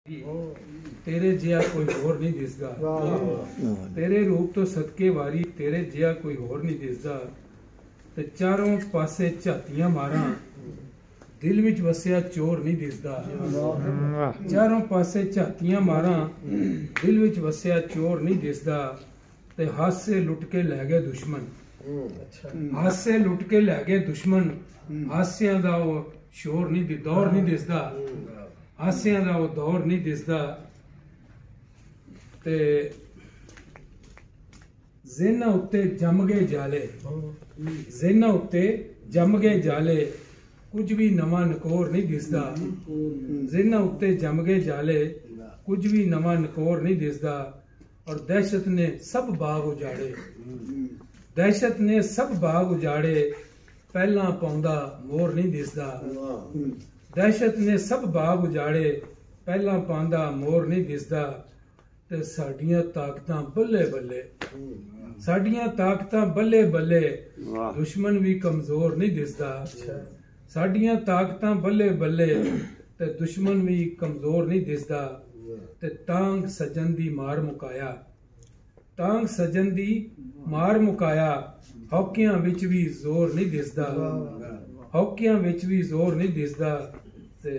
तेरे जिया कोई होर नहीं दिसदा। तेरे रूप तो सदके वारी तेरे जिया कोई होर नहीं दिसदा। ते चारों पासे झातियां मारा दिल विच वसिया चोर नहीं दिसदा। चारों पासे झातियां मारा दिल विच वसिया चोर नहीं दिसदा। ते हासे लुट के लै गए दुश्मन। हासे लुट के लै गए दुश्मन। हासियां दा वो शोर नहीं दौर नहीं दिसदा। हासियां दा वो दौर नहीं दिसदा। ते ज़ेना उत्ते जम गए जाले। ज़ेना उत्ते जम गए जाले कुछ भी नवा नकोर नहीं दिसदा। ज़ेना उत्ते जम गए जाले कुछ भी नवा नकोर नहीं दिसदा। और दहशत ने सब बाग उजाड़े। दहशत ने सब बाग उजाड़े पहला पौंदा मोर नहीं दिसदा। दहशत ने सब बाग उजाड़े पहला पांदा मोर नहीं दिसदा। ते साडियां ताकतां बल्ले बल्ले। साडियां ताकतां बल्ले बल्ले दुश्मन भी कमजोर नहीं दिसदा। साडियां ताकतां बल्ले बल्ले ते दुश्मन भी कमजोर नहीं दिसदा। ते टांग सजन दी मार मुकाया। टांग सजन दी मार मुकाया हौकियां विच भी जोर नहीं दिसदा। हौकियां विच भी जोर नहीं दिसदा। ते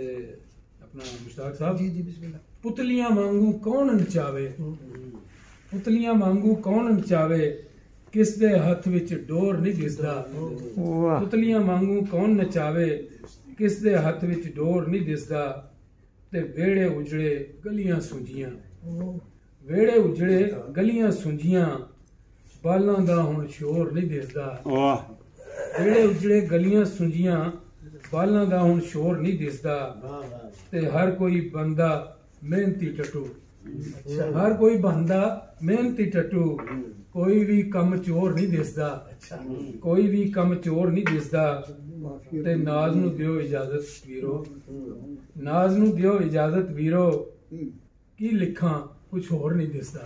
अपना मुश्ताक साहब जी जी बिस्मिल्लाह। पुतलियां वांगू कौन नचावे। पुतलियां वांगू कौन नचावे किस दे हथ विच डोर नहीं दिसदा। पुतलियां वांगू कौन नचावे किस दे हथ विच डोर नहीं दिसदा। ते वेड़े उजड़े गलियां सुंजियां। वेड़े उजड़े गलियां सुंजियां बालां दा हुण शोर नहीं दिसदा। वेड़े उजड़े गलियां सुंजियां बालां दा हुण शोर नहीं दिसदा। ते हर कोई बंदा मेहनती टट्टू। हर कोई बंदा मेहनती टट्टू कोई भी कम चोर नहीं दिसदा। कोई भी कम चोर नहीं दिसदा। ते नाज नू दियो इजाजत वीरो। नाज नू दियो इजाजत वीरो की लिखा कुछ होर नहीं दिसदा।